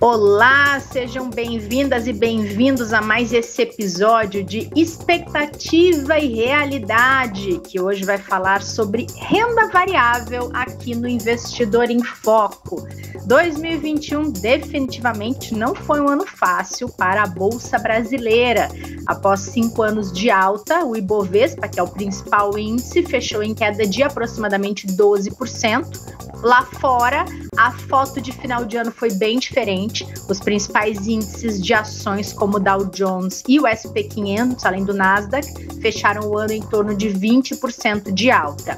Olá, sejam bem-vindas e bem-vindos a mais esse episódio de Expectativa e Realidade, que hoje vai falar sobre renda variável aqui no Investidor em Foco. 2021 definitivamente não foi um ano fácil para a Bolsa Brasileira. Após 5 anos de alta, o Ibovespa, que é o principal índice, fechou em queda de aproximadamente 12%. Lá fora, a foto de final de ano foi bem diferente. Os principais índices de ações, como o Dow Jones e o S&P 500, além do Nasdaq, fecharam o ano em torno de 20% de alta.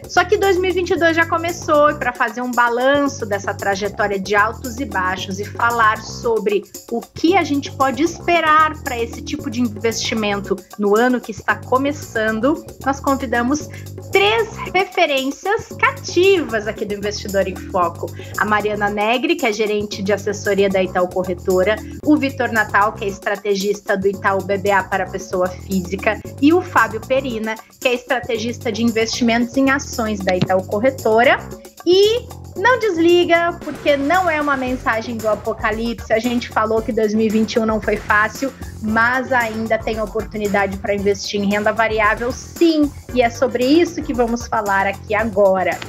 Só que 2022 já começou, e para fazer um balanço dessa trajetória de altos e baixos e falar sobre o que a gente pode esperar para esse tipo de investimento no ano que está começando, nós convidamos 3 referências cativas aqui do Investidor em Foco. A Mariana Negri, que é gerente de assessoria da Itaú Corretora, o Vitor Natal, que é estrategista do Itaú BBA para pessoa física, e o Fábio Perina, que é estrategista de investimentos em ações da Itaú Corretora. E não desliga, porque não é uma mensagem do apocalipse. A gente falou que 2021 não foi fácil, mas ainda tem oportunidade para investir em renda variável, sim. E é sobre isso que vamos falar aqui agora.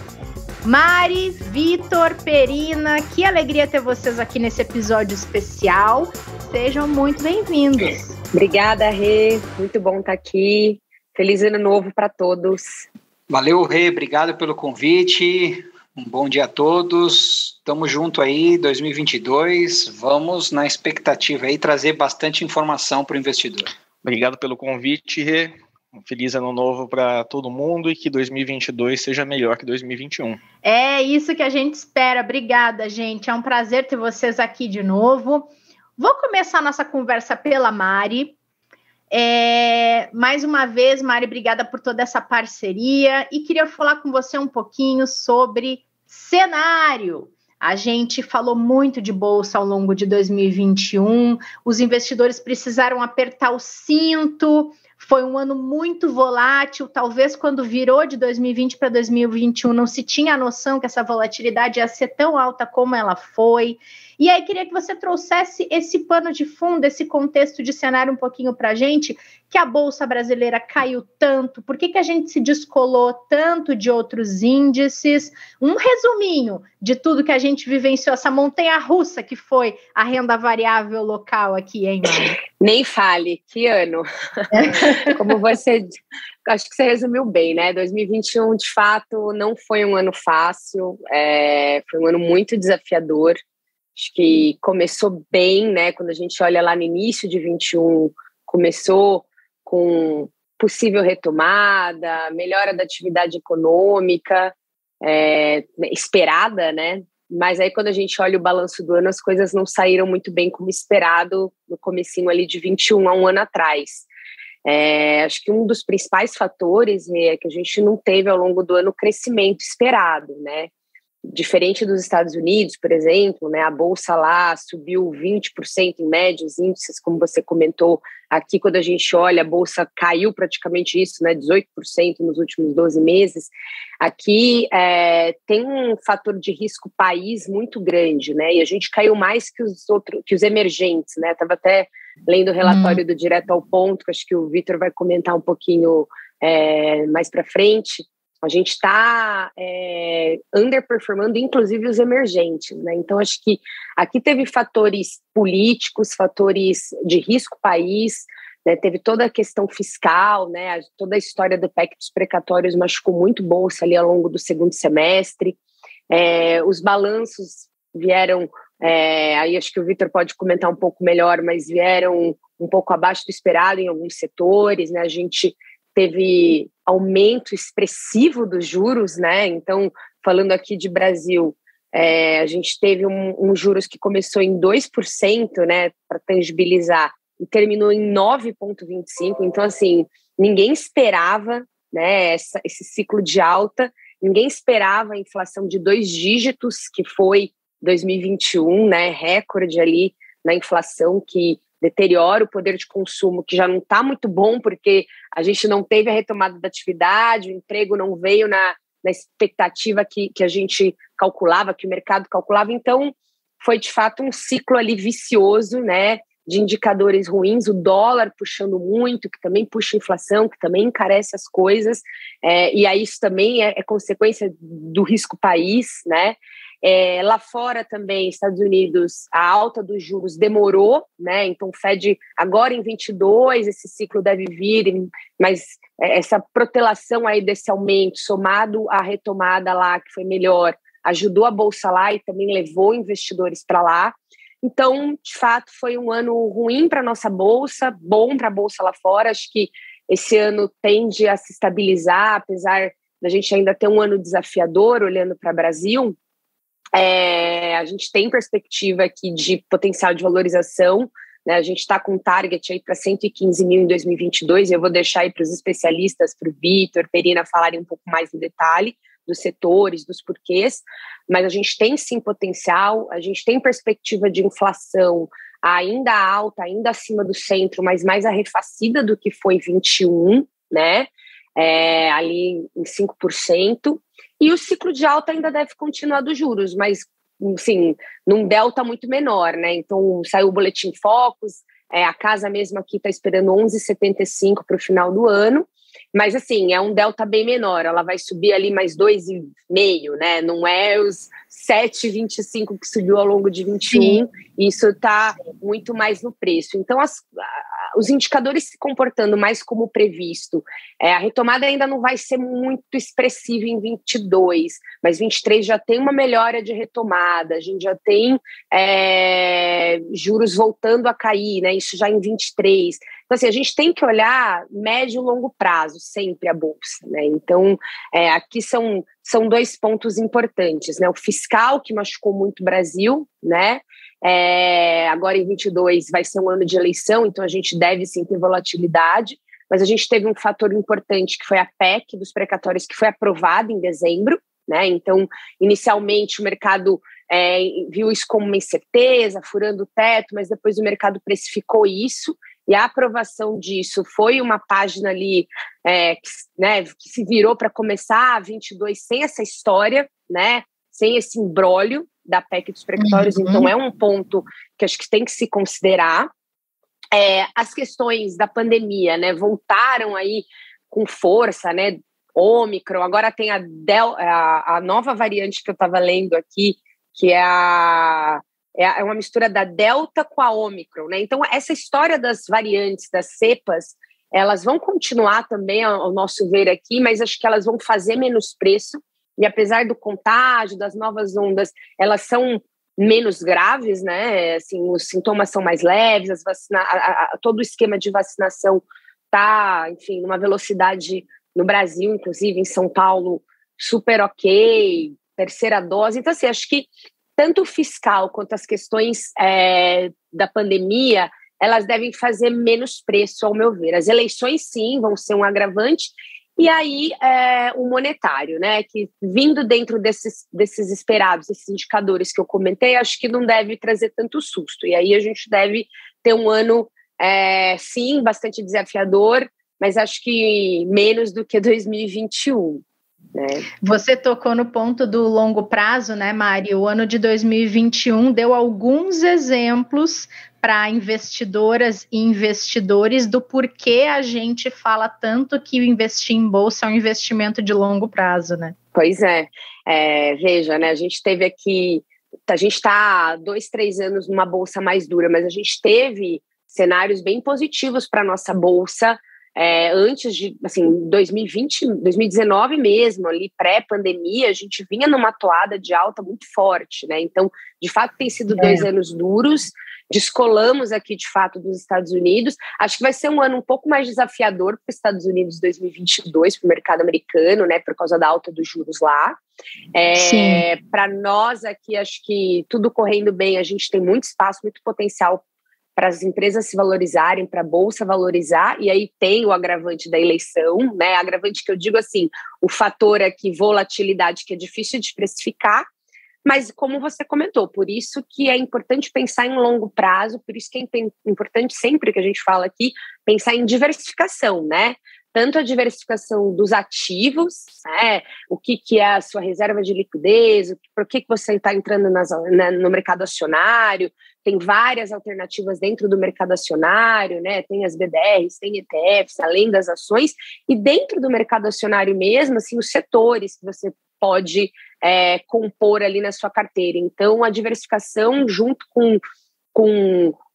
Mari, Vitor, Perina, que alegria ter vocês aqui nesse episódio especial. Sejam muito bem-vindos. Obrigada, Rê. Muito bom estar aqui. Feliz ano novo para todos. Valeu, Rê. Obrigado pelo convite. Um bom dia a todos. Estamos junto aí, 2022. Vamos na expectativa aí trazer bastante informação para o investidor. Obrigado pelo convite, Rê. Um feliz ano novo para todo mundo e que 2022 seja melhor que 2021. É isso que a gente espera. Obrigada, gente. É um prazer ter vocês aqui de novo. Vou começar a nossa conversa pela Mari. Mais uma vez, Mari, obrigada por toda essa parceria. E queria falar com você um pouquinho sobre cenário. A gente falou muito de bolsa ao longo de 2021. Os investidores precisaram apertar o cinto. Foi um ano muito volátil, talvez quando virou de 2020 para 2021 não se tinha a noção que essa volatilidade ia ser tão alta como ela foi. E aí queria que você trouxesse esse pano de fundo, esse contexto de cenário um pouquinho para a gente, que a Bolsa Brasileira caiu tanto, por que a gente se descolou tanto de outros índices? Um resuminho de tudo que a gente vivenciou, essa montanha-russa que foi a renda variável local aqui, hein, Mari? Nem fale, que ano. Como você, acho que você resumiu bem, né? 2021, de fato, não foi um ano fácil, foi um ano muito desafiador. Acho que começou bem, né? Quando a gente olha lá no início de 21, começou com possível retomada, melhora da atividade econômica, esperada, né? Mas aí quando a gente olha o balanço do ano, as coisas não saíram muito bem como esperado no comecinho ali de 21, há um ano atrás. Acho que um dos principais fatores é que a gente não teve ao longo do ano o crescimento esperado, né? Diferente dos Estados Unidos, por exemplo, né, a Bolsa lá subiu 20% em média, os índices, como você comentou, aqui quando a gente olha, a Bolsa caiu praticamente isso, né, 18% nos últimos 12 meses. Aqui tem um fator de risco país muito grande, né, e a gente caiu mais que os emergentes, né, estava até lendo o relatório do Direto ao Ponto, que acho que o Vitor vai comentar um pouquinho mais para frente. A gente está underperformando, inclusive, os emergentes, né? Então, acho que aqui teve fatores políticos, fatores de risco país, né? Teve toda a questão fiscal, né? Toda a história do PEC dos precatórios machucou muito bolsa ali ao longo do segundo semestre. Os balanços vieram, aí acho que o Vitor pode comentar um pouco melhor, mas vieram um pouco abaixo do esperado em alguns setores, né? A gente teve aumento expressivo dos juros, né? Então, falando aqui de Brasil, a gente teve um juros que começou em 2%, né, para tangibilizar, e terminou em 9,25%. Então, assim, ninguém esperava, né, esse ciclo de alta, ninguém esperava a inflação de 2 dígitos, que foi 2021, né, recorde ali na inflação, que deteriora o poder de consumo, que já não está muito bom, porque a gente não teve a retomada da atividade, o emprego não veio na expectativa que a gente calculava, que o mercado calculava. Então, foi de fato um ciclo ali vicioso, né, de indicadores ruins, o dólar puxando muito, que também puxa inflação, que também encarece as coisas, e aí isso também é consequência do risco país, né? Lá fora também, Estados Unidos, a alta dos juros demorou, né? Então o Fed agora em 22, esse ciclo deve vir, mas essa protelação aí desse aumento, somado à retomada lá, que foi melhor, ajudou a Bolsa lá e também levou investidores para lá. Então, de fato, foi um ano ruim para a nossa Bolsa, bom para a Bolsa lá fora. Acho que esse ano tende a se estabilizar, apesar da gente ainda ter um ano desafiador olhando para o Brasil. A gente tem perspectiva aqui de potencial de valorização, né? A gente está com um target aí para 115 mil em 2022, e eu vou deixar aí para os especialistas, para o Vitor, Perina, falarem um pouco mais no detalhe dos setores, dos porquês, mas a gente tem sim potencial, a gente tem perspectiva de inflação ainda alta, ainda acima do centro, mas mais arrefecida do que foi 21, né? Ali em 5%, e o ciclo de alta ainda deve continuar dos juros, mas assim, num delta muito menor, né? Então saiu o boletim Focus, a casa mesmo aqui está esperando 11,75 para o final do ano, mas assim, é um delta bem menor, ela vai subir ali mais 2,5, né? Não é os 7,25 que subiu ao longo de 21, isso está muito mais no preço. Então, os indicadores se comportando mais como previsto. A retomada ainda não vai ser muito expressiva em 22, mas 23 já tem uma melhora de retomada, a gente já tem juros voltando a cair, né? Isso já em 23. Então, assim, a gente tem que olhar médio e longo prazo, sempre a Bolsa, né? Então, aqui são dois pontos importantes, né? O fiscal, que machucou muito o Brasil, né? Agora em 22 vai ser um ano de eleição, então a gente deve sim ter volatilidade, mas a gente teve um fator importante, que foi a PEC dos precatórios, que foi aprovada em dezembro, né? Então, inicialmente o mercado viu isso como uma incerteza, furando o teto, mas depois o mercado precificou isso, e a aprovação disso foi uma página ali que se virou para começar a 22 sem essa história, né? Sem esse imbróglio da PEC dos precatórios. Então é um ponto que acho que tem que se considerar. As questões da pandemia, né, voltaram aí com força, né? Ômicron, agora tem a nova variante que eu estava lendo aqui, que é uma mistura da Delta com a Ômicron, né? Então, essa história das variantes, das cepas, elas vão continuar também, ao nosso ver aqui, mas acho que elas vão fazer menos preço, e apesar do contágio, das novas ondas, elas são menos graves, né? Assim, os sintomas são mais leves, todo o esquema de vacinação está, enfim, numa velocidade no Brasil, inclusive em São Paulo, super ok, terceira dose. Então, assim, acho que tanto o fiscal quanto as questões da pandemia, elas devem fazer menos preço, ao meu ver. As eleições, sim, vão ser um agravante, e aí o monetário, né, que vindo dentro desses esperados, esses indicadores que eu comentei, acho que não deve trazer tanto susto, e aí a gente deve ter um ano, sim, bastante desafiador, mas acho que menos do que 2021. Você tocou no ponto do longo prazo, né, Mari? O ano de 2021 deu alguns exemplos para investidoras e investidores do porquê a gente fala tanto que o investir em bolsa é um investimento de longo prazo, né? Pois veja, né, a gente está há 2-3 anos numa bolsa mais dura, mas a gente teve cenários bem positivos para a nossa bolsa, antes de, assim, 2019 mesmo, ali pré-pandemia, a gente vinha numa toada de alta muito forte, né? Então, de fato, tem sido 2 anos duros, descolamos aqui, de fato, dos Estados Unidos. Acho que vai ser um ano um pouco mais desafiador para os Estados Unidos 2022, para o mercado americano, né? Por causa da alta dos juros lá. Para nós aqui, acho que tudo correndo bem, a gente tem muito espaço, muito potencial para as empresas se valorizarem, para a bolsa valorizar, e aí tem o agravante da eleição, né? Agravante que eu digo assim, o fator aqui, volatilidade, que é difícil de precificar, mas como você comentou, por isso que é importante pensar em longo prazo, por isso que é importante sempre que a gente fala aqui, pensar em diversificação, né? tanto a diversificação dos ativos, né, o que é a sua reserva de liquidez, por que você está entrando no mercado acionário, tem várias alternativas dentro do mercado acionário, né, tem as BDRs, tem ETFs, além das ações, e dentro do mercado acionário mesmo, assim, os setores que você pode compor ali na sua carteira. Então, a diversificação junto com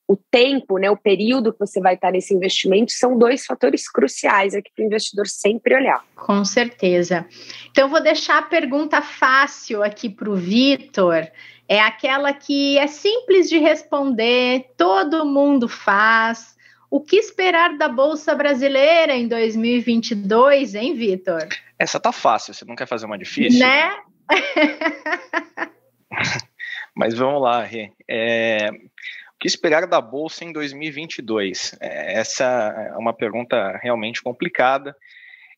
o tempo, né, o período que você vai estar nesse investimento, são 2 fatores cruciais aqui para o investidor sempre olhar. Com certeza. Então, eu vou deixar a pergunta fácil aqui para o Vitor. É aquela que é simples de responder, todo mundo faz. O que esperar da Bolsa Brasileira em 2022, hein, Vitor? Essa tá fácil, você não quer fazer uma difícil? Né? Mas vamos lá, Rê. O que esperar da Bolsa em 2022? Essa é uma pergunta realmente complicada.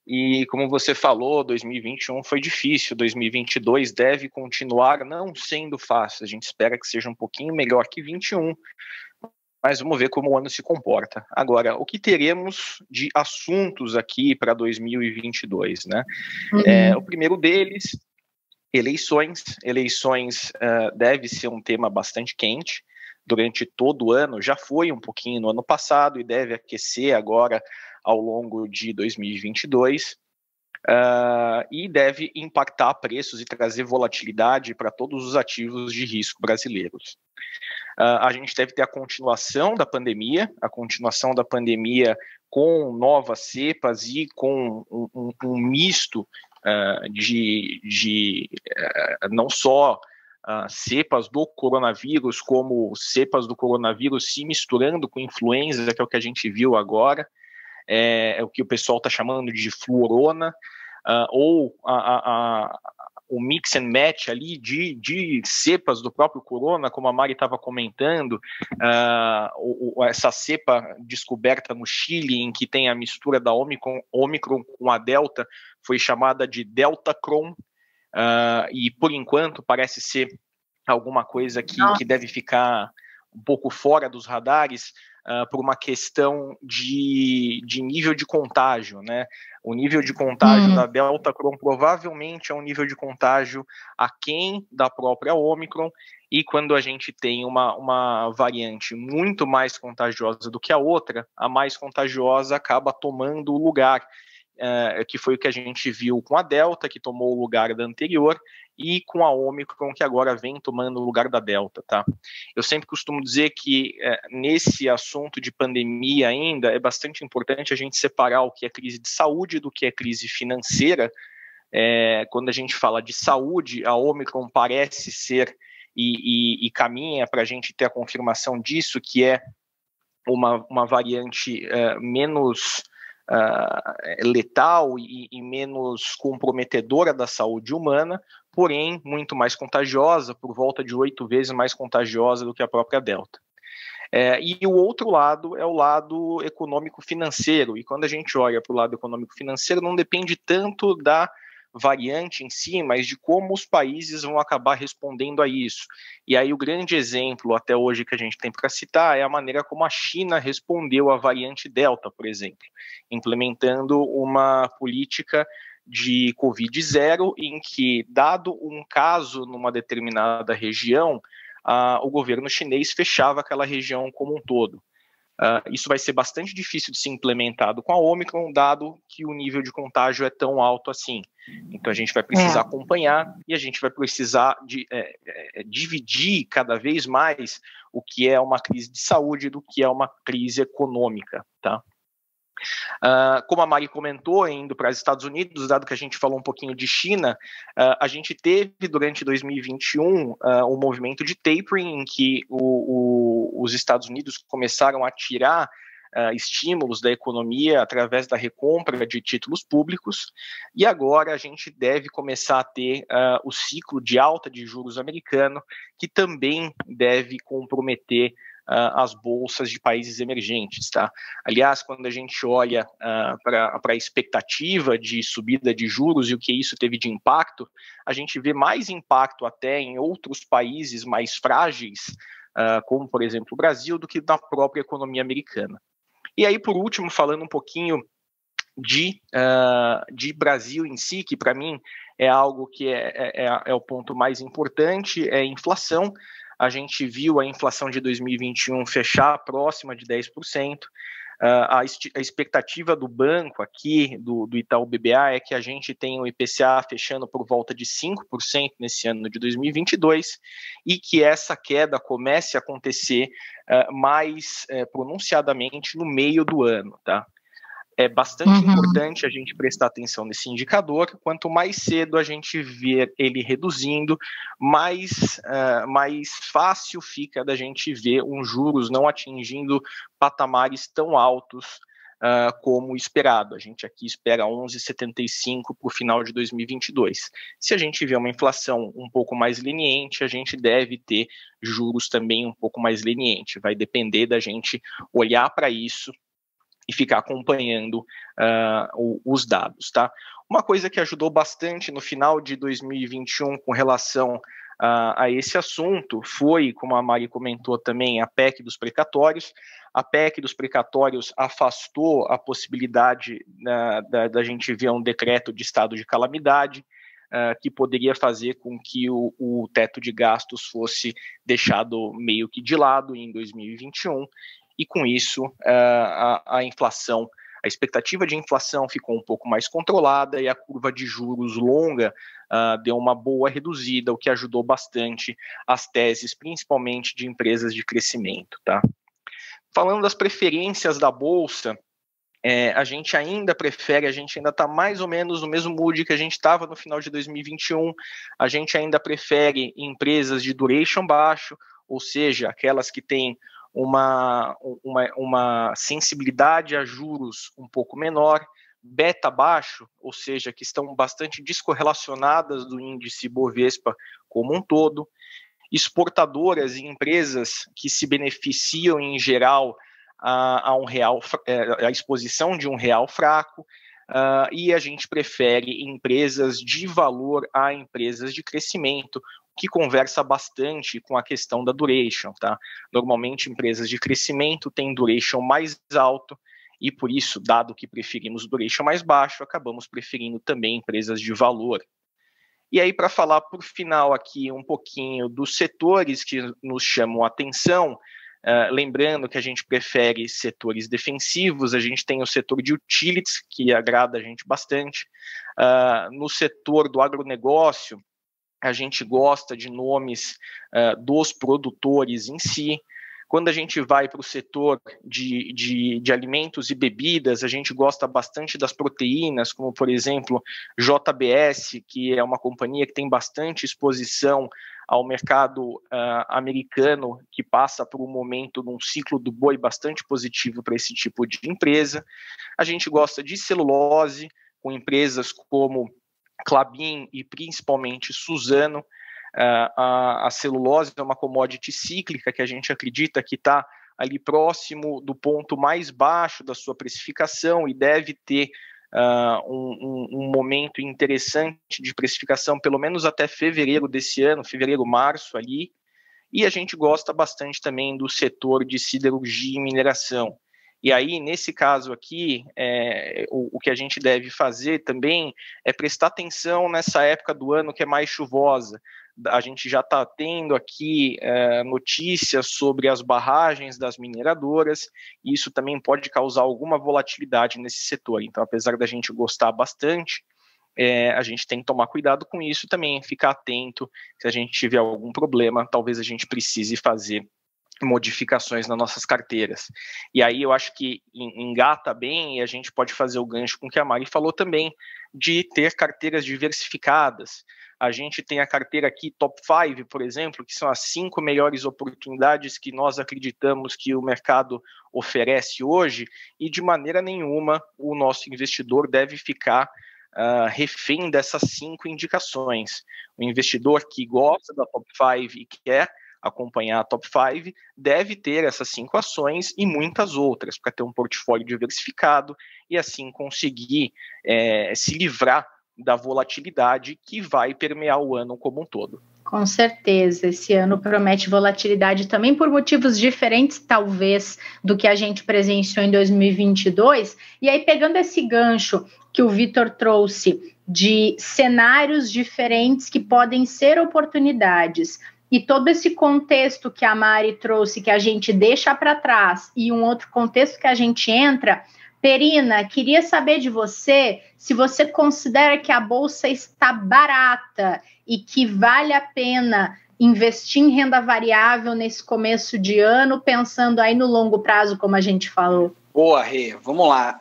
E como você falou, 2021 foi difícil, 2022 deve continuar não sendo fácil. A gente espera que seja um pouquinho melhor que 2021, mas vamos ver como o ano se comporta. Agora, o que teremos de assuntos aqui para 2022, né? O primeiro deles, eleições. Eleições deve ser um tema bastante quente durante todo o ano, já foi um pouquinho no ano passado e deve aquecer agora ao longo de 2022, e deve impactar preços e trazer volatilidade para todos os ativos de risco brasileiros. A gente deve ter a continuação da pandemia com novas cepas e com um misto de não só cepas do coronavírus, como cepas do coronavírus se misturando com influenza, que é o que a gente viu agora, é o que o pessoal está chamando de fluorona, ou o mix and match ali de cepas do próprio corona, como a Mari estava comentando, essa cepa descoberta no Chile, em que tem a mistura da Omicron com a Delta, foi chamada de Deltacron, e por enquanto parece ser alguma coisa que deve ficar um pouco fora dos radares, por uma questão de nível de contágio, né? O nível de contágio da Deltacron provavelmente é um nível de contágio aquém da própria Omicron, e quando a gente tem uma variante muito mais contagiosa do que a outra, a mais contagiosa acaba tomando o lugar, que foi o que a gente viu com a Delta, que tomou o lugar da anterior, e com a Omicron, que agora vem tomando o lugar da Delta, tá? Eu sempre costumo dizer que nesse assunto de pandemia ainda é bastante importante a gente separar o que é crise de saúde do que é crise financeira. Quando a gente fala de saúde, a Omicron parece ser, e caminha para a gente ter a confirmação disso, que é uma variante menos letal e menos comprometedora da saúde humana, porém muito mais contagiosa, por volta de 8 vezes mais contagiosa do que a própria Delta. E o outro lado é o lado econômico-financeiro, e quando a gente olha para o lado econômico-financeiro, não depende tanto da variante em si, mas de como os países vão acabar respondendo a isso. E aí o grande exemplo até hoje que a gente tem para citar é a maneira como a China respondeu à variante Delta, por exemplo, implementando uma política de Covid-0, em que, dado um caso numa determinada região, o governo chinês fechava aquela região como um todo. Isso vai ser bastante difícil de ser implementado com a Omicron, dado que o nível de contágio é tão alto assim. Então a gente vai precisar acompanhar, e a gente vai precisar dividir cada vez mais o que é uma crise de saúde do que é uma crise econômica, tá? Como a Mari comentou, indo para os Estados Unidos, dado que a gente falou um pouquinho de China, a gente teve durante 2021 um movimento de tapering, em que os Estados Unidos começaram a tirar estímulos da economia através da recompra de títulos públicos, e agora a gente deve começar a ter o ciclo de alta de juros americano, que também deve comprometer as bolsas de países emergentes, tá? Aliás, quando a gente olha para a expectativa de subida de juros e o que isso teve de impacto, a gente vê mais impacto até em outros países mais frágeis, como, por exemplo, o Brasil, do que na própria economia americana. E aí, por último, falando um pouquinho de Brasil em si, que para mim é algo que é o ponto mais importante, é a inflação. A gente viu a inflação de 2021 fechar próxima de 10%. A expectativa do banco aqui, do Itaú BBA, é que a gente tenha o IPCA fechando por volta de 5% nesse ano de 2022 e que essa queda comece a acontecer mais pronunciadamente no meio do ano, tá? É bastante importante a gente prestar atenção nesse indicador. Quanto mais cedo a gente ver ele reduzindo, mais fácil fica da gente ver juros não atingindo patamares tão altos como esperado. A gente aqui espera 11,75 para o final de 2022. Se a gente vê uma inflação um pouco mais leniente, a gente deve ter juros também um pouco mais leniente. Vai depender da gente olhar para isso e ficar acompanhando os dados, tá? Uma coisa que ajudou bastante no final de 2021 com relação a esse assunto foi, como a Mari comentou também, a PEC dos precatórios. A PEC dos precatórios afastou a possibilidade da gente ver um decreto de estado de calamidade, que poderia fazer com que o teto de gastos fosse deixado meio que de lado em 2021. E com isso, a inflação, a expectativa de inflação ficou um pouco mais controlada e a curva de juros longa deu uma boa reduzida, o que ajudou bastante as teses, principalmente de empresas de crescimento, tá? Falando das preferências da Bolsa, a gente ainda está mais ou menos no mesmo mood que a gente estava no final de 2021, a gente ainda prefere empresas de duration baixo, ou seja, aquelas que têm uma sensibilidade a juros um pouco menor, beta baixo, ou seja, que estão bastante descorrelacionadas do índice Bovespa como um todo, exportadoras e empresas que se beneficiam em geral a exposição de um real fraco, e a gente prefere empresas de valor a empresas de crescimento, que conversa bastante com a questão da duration, tá? Normalmente, empresas de crescimento têm duration mais alto e, por isso, dado que preferimos duration mais baixo, acabamos preferindo também empresas de valor. E aí, para falar por final aqui um pouquinho dos setores que nos chamam a atenção, lembrando que a gente prefere setores defensivos, a gente tem o setor de utilities, que agrada a gente bastante. No setor do agronegócio, a gente gosta de nomes dos produtores em si. Quando a gente vai para o setor de alimentos e bebidas, a gente gosta bastante das proteínas, como, por exemplo, JBS, que é uma companhia que tem bastante exposição ao mercado americano, que passa por um momento num ciclo do boi bastante positivo para esse tipo de empresa. A gente gosta de celulose, com empresas como Klabin e principalmente Suzano. A celulose é uma commodity cíclica que a gente acredita que está ali próximo do ponto mais baixo da sua precificação e deve ter um momento interessante de precificação, pelo menos até fevereiro desse ano, fevereiro, março ali. E a gente gosta bastante também do setor de siderurgia e mineração. E aí, nesse caso aqui, o que a gente deve fazer também é prestar atenção nessa época do ano que é mais chuvosa. A gente já está tendo aqui notícias sobre as barragens das mineradoras, e isso também pode causar alguma volatilidade nesse setor. Então, apesar da gente gostar bastante, a gente tem que tomar cuidado com isso também, ficar atento. Se a gente tiver algum problema, talvez a gente precise fazer modificações nas nossas carteiras. E aí eu acho que engata bem, e a gente pode fazer o gancho com o que a Mari falou também, de ter carteiras diversificadas. A gente tem a carteira aqui Top 5, por exemplo, que são as 5 melhores oportunidades que nós acreditamos que o mercado oferece hoje, e de maneira nenhuma o nosso investidor deve ficar refém dessas 5 indicações. O investidor que gosta da Top 5 e quer acompanhar a Top 5 deve ter essas 5 ações e muitas outras para ter um portfólio diversificado e assim conseguir se livrar da volatilidade que vai permear o ano como um todo. Com certeza, esse ano promete volatilidade também por motivos diferentes, talvez, do que a gente presenciou em 2022. E aí, pegando esse gancho que o Vitor trouxe de cenários diferentes que podem ser oportunidades, e todo esse contexto que a Mari trouxe, que a gente deixa para trás, e um outro contexto que a gente entra, Perina, queria saber de você se você considera que a Bolsa está barata e que vale a pena investir em renda variável nesse começo de ano, pensando aí no longo prazo, como a gente falou. Boa, Rê, vamos lá.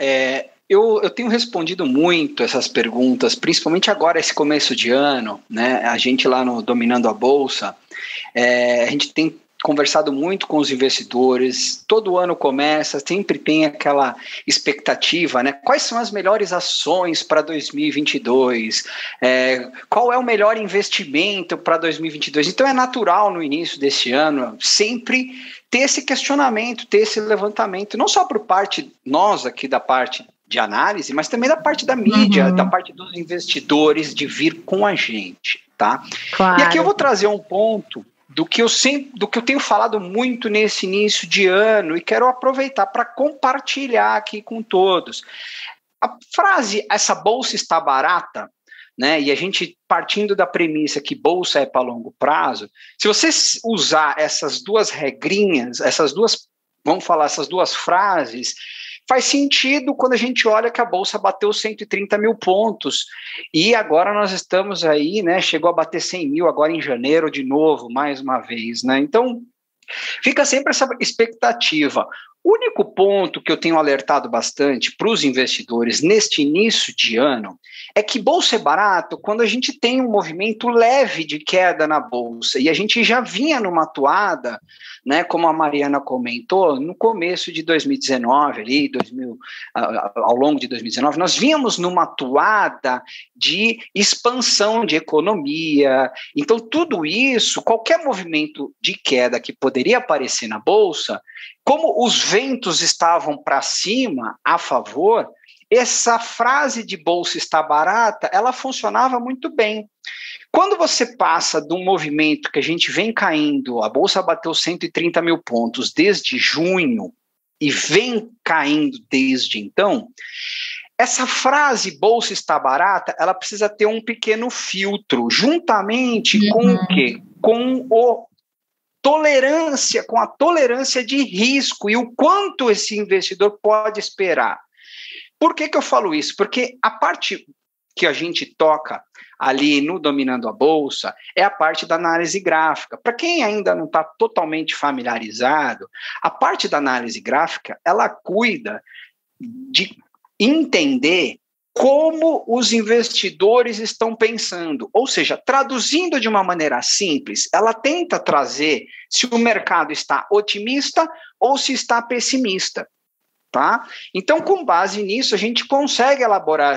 Eu tenho respondido muito essas perguntas, principalmente agora, esse começo de ano, né? A gente lá no Dominando a Bolsa, a gente tem conversado muito com os investidores, todo ano começa, sempre tem aquela expectativa, né? Quais são as melhores ações para 2022? Qual é o melhor investimento para 2022? Então é natural no início desse ano sempre ter esse questionamento, ter esse levantamento, não só por parte nós aqui da parte de análise, mas também da parte da mídia, da parte dos investidores de vir com a gente, tá? Claro. E aqui eu vou trazer um ponto do que eu tenho falado muito nesse início de ano e quero aproveitar para compartilhar aqui com todos. A frase, essa bolsa está barata, né? E a gente partindo da premissa que bolsa é para longo prazo, se você usar essas duas regrinhas, essas duas frases, faz sentido quando a gente olha que a Bolsa bateu 130 mil pontos e agora nós estamos aí, né, chegou a bater 100 mil agora em janeiro de novo, mais uma vez, né, então fica sempre essa expectativa. O único ponto que eu tenho alertado bastante para os investidores neste início de ano é que bolsa é barato quando a gente tem um movimento leve de queda na bolsa e a gente já vinha numa toada, né, como a Mariana comentou, no começo de 2019, ali, ao longo de 2019, nós vínhamos numa toada de expansão de economia. Então, tudo isso, qualquer movimento de queda que poderia aparecer na bolsa, como os ventos estavam para cima, a favor, essa frase de bolsa está barata, ela funcionava muito bem. Quando você passa de um movimento que a gente vem caindo, a bolsa bateu 130 mil pontos desde junho e vem caindo desde então, essa frase bolsa está barata, ela precisa ter um pequeno filtro, juntamente com o quê? Com a tolerância de risco e o quanto esse investidor pode esperar. Por que eu falo isso? Porque a parte que a gente toca ali no Dominando a Bolsa é a parte da análise gráfica. Para quem ainda não está totalmente familiarizado, a parte da análise gráfica, ela cuida de entender como os investidores estão pensando, ou seja, traduzindo de uma maneira simples, ela tenta trazer se o mercado está otimista ou se está pessimista. Tá? Então, com base nisso, a gente consegue elaborar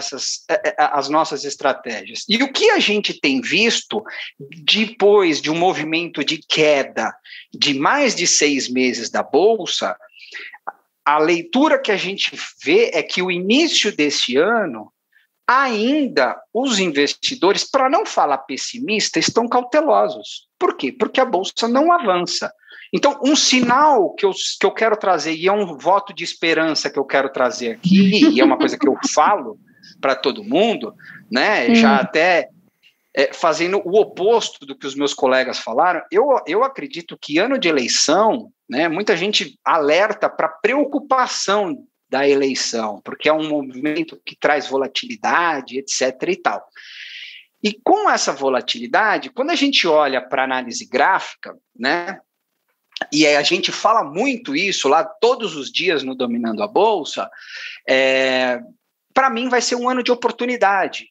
as nossas estratégias. E o que a gente tem visto, depois de um movimento de queda de mais de 6 meses da Bolsa, a leitura que a gente vê é que o início desse ano, ainda os investidores, para não falar pessimista, estão cautelosos. Por quê? Porque a Bolsa não avança. Então, um sinal que eu quero trazer, e é um voto de esperança que eu quero trazer aqui, e é uma coisa que eu falo para todo mundo, né, já até fazendo o oposto do que os meus colegas falaram, eu acredito que ano de eleição, né, muita gente alerta para preocupação da eleição, porque é um movimento que traz volatilidade, etc. e tal. E com essa volatilidade, quando a gente olha para a análise gráfica, né, e a gente fala muito isso lá todos os dias no Dominando a Bolsa, para mim vai ser um ano de oportunidade.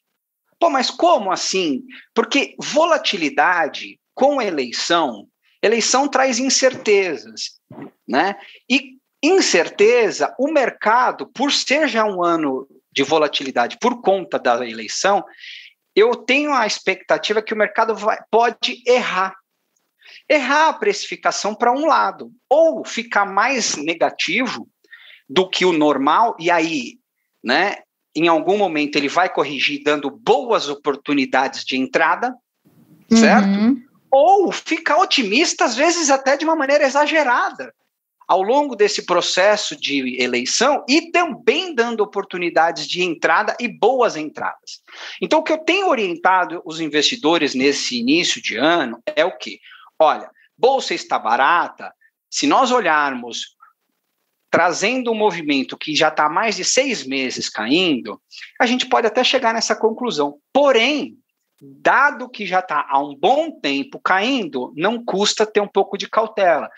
Pô, mas como assim? Porque volatilidade com eleição traz incertezas, né? E incerteza, o mercado, por ser já um ano de volatilidade por conta da eleição, eu tenho a expectativa que o mercado pode errar a precificação para um lado, ou ficar mais negativo do que o normal, e aí, né, em algum momento ele vai corrigir dando boas oportunidades de entrada, certo? ou ficar otimista, às vezes até de uma maneira exagerada, ao longo desse processo de eleição e também dando oportunidades de entrada e boas entradas. Então, o que eu tenho orientado os investidores nesse início de ano é o quê? Olha, bolsa está barata, se nós olharmos trazendo um movimento que já está há mais de 6 meses caindo, a gente pode até chegar nessa conclusão. Porém, dado que já está há um bom tempo caindo, não custa ter um pouco de cautela.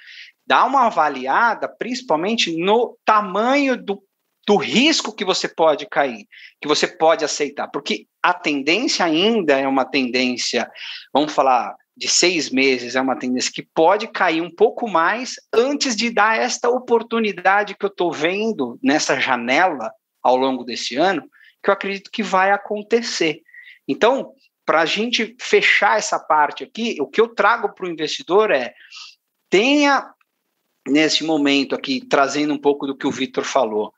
Dá uma avaliada, principalmente no tamanho do risco que você pode cair, que você pode aceitar, porque a tendência ainda é uma tendência, vamos falar, de 6 meses, é uma tendência que pode cair um pouco mais antes de dar esta oportunidade que eu estou vendo nessa janela ao longo desse ano, que eu acredito que vai acontecer. Então, para a gente fechar essa parte aqui, o que eu trago para o investidor é, tenha, nesse momento aqui, trazendo um pouco do que o Vitor falou,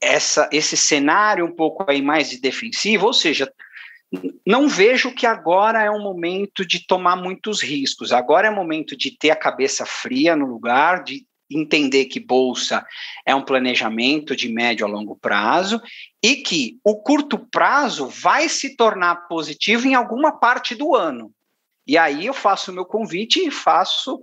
esse cenário um pouco aí mais de defensivo, ou seja, não vejo que agora é um momento de tomar muitos riscos, agora é momento de ter a cabeça fria no lugar, de entender que bolsa é um planejamento de médio a longo prazo e que o curto prazo vai se tornar positivo em alguma parte do ano. E aí eu faço o meu convite e faço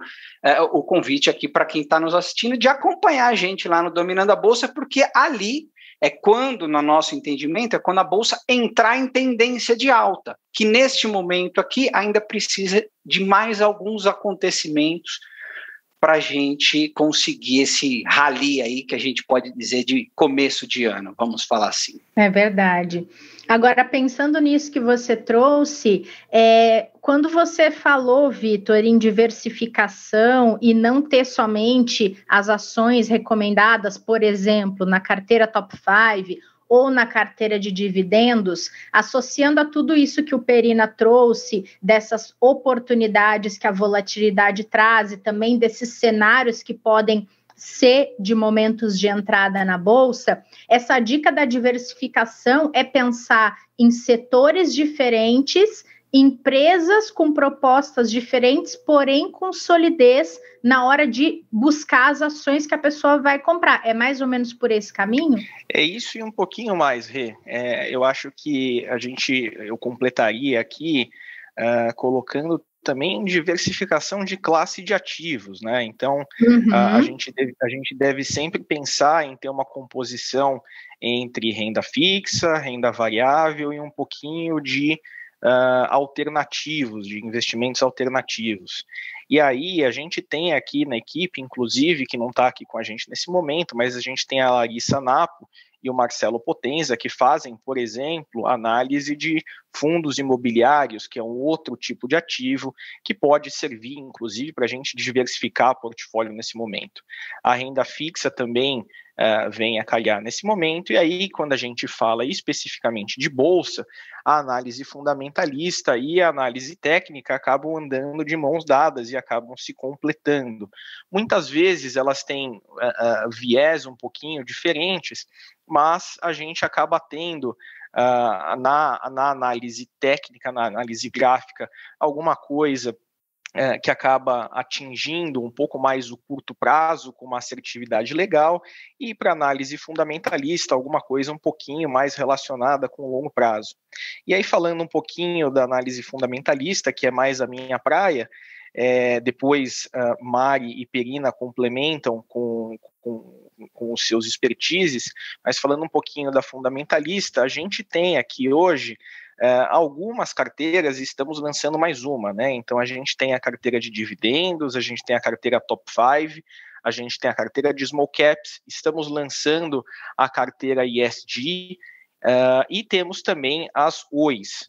o convite aqui para quem está nos assistindo de acompanhar a gente lá no Dominando a Bolsa, porque ali é quando, no nosso entendimento, é quando a Bolsa entrar em tendência de alta, que neste momento aqui ainda precisa de mais alguns acontecimentos para a gente conseguir esse rally aí que a gente pode dizer de começo de ano, vamos falar assim. É verdade. Agora, pensando nisso que você trouxe, quando você falou, Vitor, em diversificação e não ter somente as ações recomendadas, por exemplo, na carteira Top 5 ou na carteira de dividendos, associando a tudo isso que o Perina trouxe, dessas oportunidades que a volatilidade traz e também desses cenários que podem ser de momentos de entrada na bolsa, essa dica da diversificação é pensar em setores diferentes, empresas com propostas diferentes, porém com solidez na hora de buscar as ações que a pessoa vai comprar. É mais ou menos por esse caminho? É isso e um pouquinho mais, Rê. Eu acho que eu completaria aqui colocando também diversificação de classe de ativos, né? Então, a gente deve sempre pensar em ter uma composição entre renda fixa, renda variável e um pouquinho de alternativos, de investimentos alternativos. E aí a gente tem aqui na equipe, inclusive, que não está aqui com a gente nesse momento, mas a gente tem a Larissa Napo e o Marcelo Potenza, que fazem, por exemplo, análise de fundos imobiliários, que é um outro tipo de ativo que pode servir, inclusive, para a gente diversificar o portfólio nesse momento. A renda fixa também vem a calhar nesse momento, e aí, quando a gente fala especificamente de bolsa, a análise fundamentalista e a análise técnica acabam andando de mãos dadas e acabam se completando. Muitas vezes elas têm viés um pouquinho diferentes, mas a gente acaba tendo na análise técnica, na análise gráfica, alguma coisa que acaba atingindo um pouco mais o curto prazo, com uma assertividade legal, e para análise fundamentalista, alguma coisa um pouquinho mais relacionada com o longo prazo. E aí, falando um pouquinho da análise fundamentalista, que é mais a minha praia, depois Mari e Perina complementam com os seus expertises, mas falando um pouquinho da fundamentalista, a gente tem aqui hoje algumas carteiras, e estamos lançando mais uma, né? Então a gente tem a carteira de dividendos, a gente tem a carteira Top 5, a gente tem a carteira de Small Caps, estamos lançando a carteira ESG e temos também as OIs.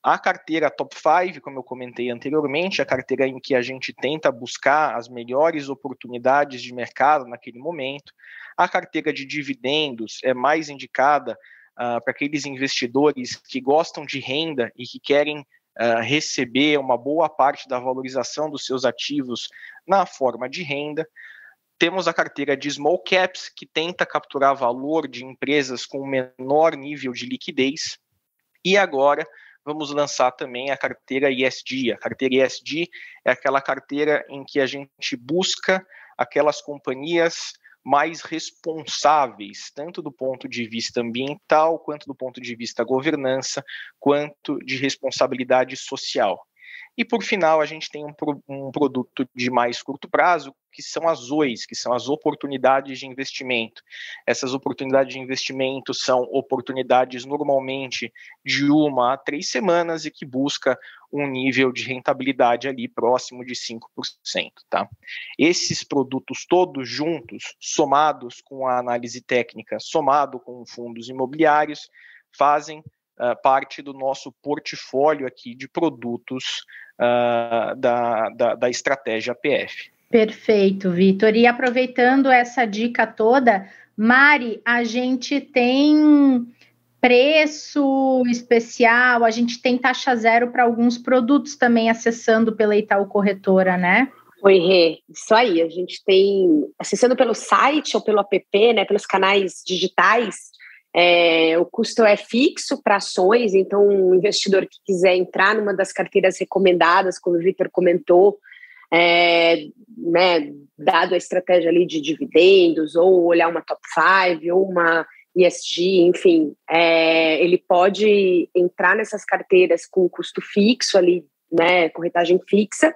A carteira Top 5, como eu comentei anteriormente, é a carteira em que a gente tenta buscar as melhores oportunidades de mercado naquele momento. A carteira de dividendos é mais indicada para aqueles investidores que gostam de renda e que querem receber uma boa parte da valorização dos seus ativos na forma de renda. Temos a carteira de Small Caps, que tenta capturar valor de empresas com menor nível de liquidez. E agora, vamos lançar também a carteira ESG. A carteira ESG é aquela carteira em que a gente busca aquelas companhias mais responsáveis, tanto do ponto de vista ambiental, quanto do ponto de vista governança, quanto de responsabilidade social. E, por final, a gente tem um produto de mais curto prazo, que são as OIs, que são as oportunidades de investimento. Essas oportunidades de investimento são oportunidades normalmente de 1 a 3 semanas e que busca um nível de rentabilidade ali próximo de 5%. Tá? Esses produtos todos juntos, somados com a análise técnica, somado com fundos imobiliários, fazem parte do nosso portfólio aqui de produtos da estratégia PF. Perfeito, Vitor. E aproveitando essa dica toda, Mari, a gente tem preço especial, a gente tem taxa zero para alguns produtos também acessando pela Itaú Corretora, né? Oi, Rê, isso aí, a gente tem, acessando pelo site ou pelo app, né, pelos canais digitais, o custo é fixo para ações, então o investidor que quiser entrar numa das carteiras recomendadas, como o Vitor comentou, né, dado a estratégia ali de dividendos, ou olhar uma top 5, ou uma ESG, enfim, ele pode entrar nessas carteiras com custo fixo ali, né, corretagem fixa.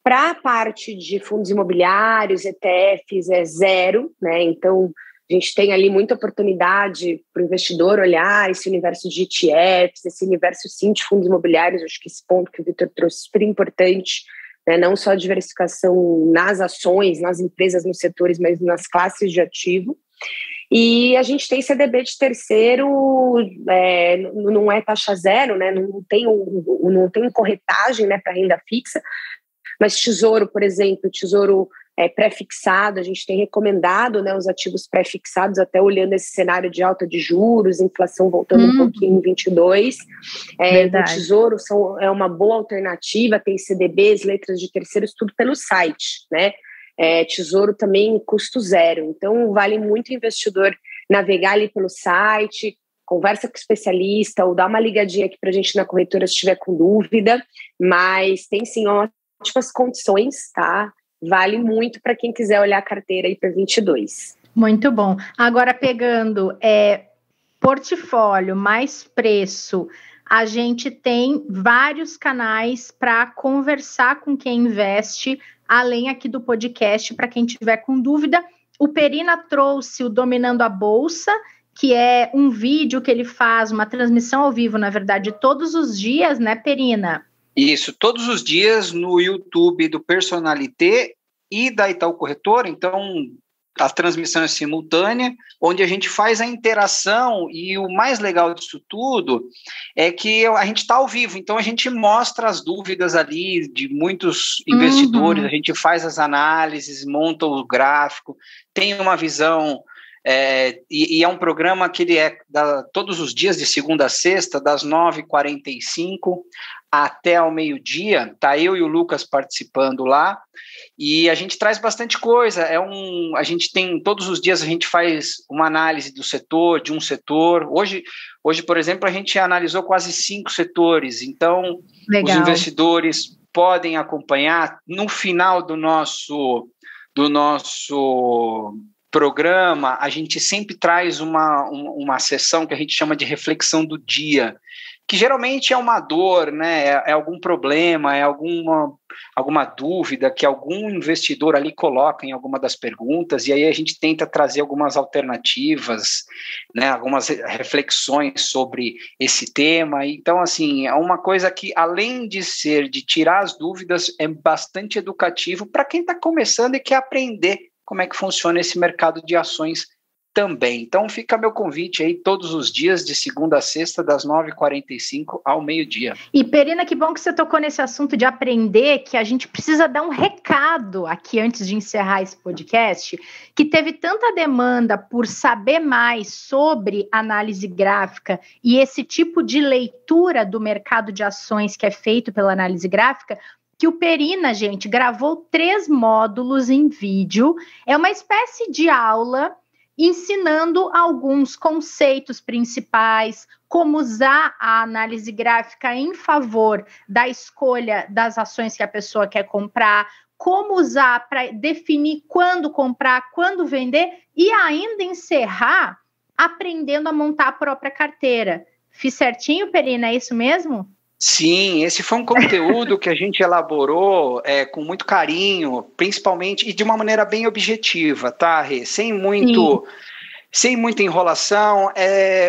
Para a parte de fundos imobiliários, ETFs, é zero, né, então a gente tem ali muita oportunidade para o investidor olhar esse universo de ETFs, esse universo sim de fundos imobiliários. Acho que esse ponto que o Vitor trouxe é super importante, né? Não só a diversificação nas ações, nas empresas, nos setores, mas nas classes de ativo. E a gente tem CDB de terceiro, não é taxa zero, né? Não tem corretagem, né, para renda fixa, mas tesouro, por exemplo, tesouro pré-fixado, a gente tem recomendado, né, os ativos pré-fixados, até olhando esse cenário de alta de juros, inflação voltando um pouquinho em 22. O tesouro é uma boa alternativa, tem CDBs, letras de terceiros, tudo pelo site, né? Tesouro também custo zero, então vale muito o investidor navegar ali pelo site, conversa com o especialista ou dá uma ligadinha aqui para a gente na corretora se estiver com dúvida, mas tem sim ótimas condições, tá? Vale muito para quem quiser olhar a carteira aí para 22. Muito bom. Agora, pegando portfólio mais preço, a gente tem vários canais para conversar com quem investe, além aqui do podcast, para quem tiver com dúvida. O Perina trouxe o Dominando a Bolsa, que é um vídeo que ele faz, uma transmissão ao vivo, na verdade, todos os dias, né, Perina? Isso, todos os dias no YouTube do Personalité e da Itaú Corretora. Então, a transmissão é simultânea, onde a gente faz a interação, e o mais legal disso tudo é que a gente está ao vivo, então a gente mostra as dúvidas ali de muitos investidores, a gente faz as análises, monta o gráfico, tem uma visão... e é um programa que ele todos os dias, de segunda a sexta, das 9h45 até ao meio-dia. Tá eu e o Lucas participando lá, e a gente traz bastante coisa. A gente tem, todos os dias a gente faz uma análise do setor, de um setor. Hoje, por exemplo, a gente analisou quase 5 setores, então Legal. Os investidores podem acompanhar. No final do nosso programa, a gente sempre traz uma sessão que a gente chama de reflexão do dia, que geralmente é uma dor, né? É algum problema, é alguma dúvida que algum investidor ali coloca em alguma das perguntas, e aí a gente tenta trazer algumas alternativas, né? Algumas reflexões sobre esse tema. Então, assim, é uma coisa que, além de tirar as dúvidas, é bastante educativo para quem está começando e quer aprender como é que funciona esse mercado de ações também. Então fica meu convite aí todos os dias, de segunda a sexta, das 9h45 ao meio-dia. E Perina, que bom que você tocou nesse assunto de aprender, que a gente precisa dar um recado aqui antes de encerrar esse podcast, que teve tanta demanda por saber mais sobre análise gráfica e esse tipo de leitura do mercado de ações que é feito pela análise gráfica, que o Perina, gente, gravou 3 módulos em vídeo. É uma espécie de aula ensinando alguns conceitos principais, como usar a análise gráfica em favor da escolha das ações que a pessoa quer comprar, como usar para definir quando comprar, quando vender e ainda encerrar aprendendo a montar a própria carteira. Fiz certinho, Perina? É isso mesmo? Sim, esse foi um conteúdo que a gente elaborou com muito carinho, principalmente, e de uma maneira bem objetiva, tá, Rê? Sem muita enrolação.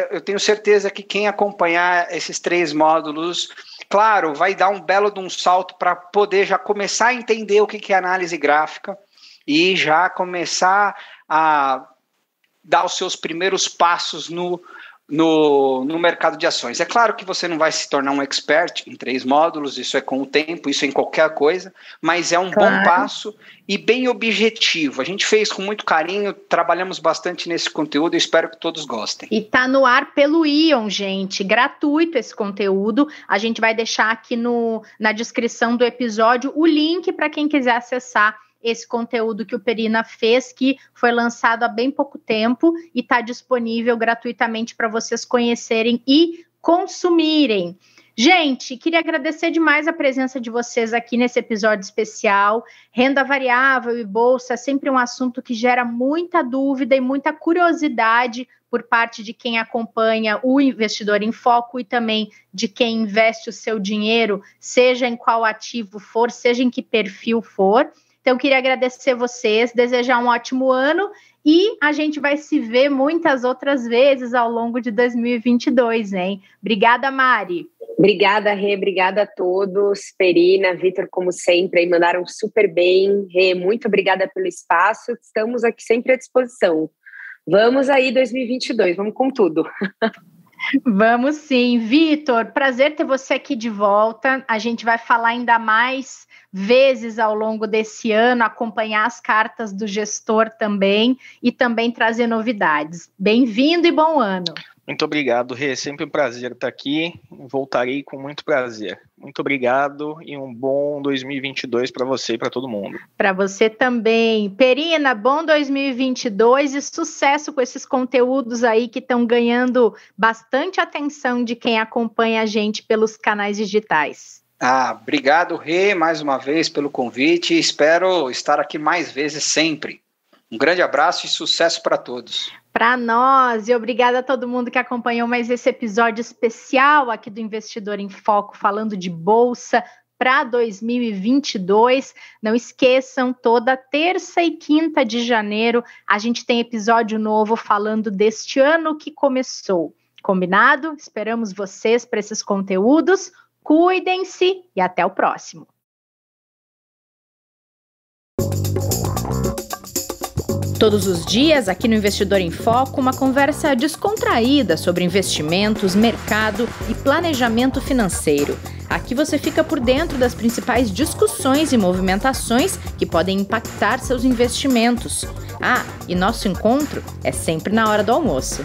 Eu tenho certeza que quem acompanhar esses 3 módulos, claro, vai dar um belo de um salto para poder já começar a entender o que é análise gráfica e já começar a dar os seus primeiros passos no mercado de ações. É claro que você não vai se tornar um expert em 3 módulos, isso é com o tempo, isso é em qualquer coisa, mas é um bom passo e bem objetivo. A gente fez com muito carinho, trabalhamos bastante nesse conteúdo e espero que todos gostem. E tá no ar pelo Ion, gente, gratuito esse conteúdo. A gente vai deixar aqui na descrição do episódio o link para quem quiser acessar esse conteúdo que o Perina fez, que foi lançado há bem pouco tempo e está disponível gratuitamente para vocês conhecerem e consumirem. Gente, queria agradecer demais a presença de vocês aqui nesse episódio especial. Renda variável e bolsa é sempre um assunto que gera muita dúvida e muita curiosidade por parte de quem acompanha o Investidor em Foco e também de quem investe o seu dinheiro, seja em qual ativo for, seja em que perfil for. Então, queria agradecer vocês, desejar um ótimo ano e a gente vai se ver muitas outras vezes ao longo de 2022, hein? Obrigada, Mari. Obrigada, Rê, obrigada a todos. Perina, Vitor, como sempre, aí mandaram super bem. Rê, muito obrigada pelo espaço, estamos aqui sempre à disposição. Vamos aí 2022, vamos com tudo. Vamos sim. Vitor, prazer ter você aqui de volta. A gente vai falar ainda mais vezes ao longo desse ano, acompanhar as cartas do gestor também e também trazer novidades. Bem-vindo e bom ano. Muito obrigado, Rê. Sempre um prazer estar aqui. Voltarei com muito prazer. Muito obrigado e um bom 2022 para você e para todo mundo. Para você também. Perina, bom 2022 e sucesso com esses conteúdos aí que estão ganhando bastante atenção de quem acompanha a gente pelos canais digitais. Obrigado, Rê, mais uma vez pelo convite. Espero estar aqui mais vezes sempre. Um grande abraço e sucesso para todos. Para nós, e obrigada a todo mundo que acompanhou mais esse episódio especial aqui do Investidor em Foco, falando de bolsa para 2022. Não esqueçam, toda terça e quinta de janeiro a gente tem episódio novo falando deste ano que começou. Combinado? Esperamos vocês para esses conteúdos. Cuidem-se e até o próximo. Todos os dias, aqui no Investidor em Foco, uma conversa descontraída sobre investimentos, mercado e planejamento financeiro. Aqui você fica por dentro das principais discussões e movimentações que podem impactar seus investimentos. E nosso encontro é sempre na hora do almoço.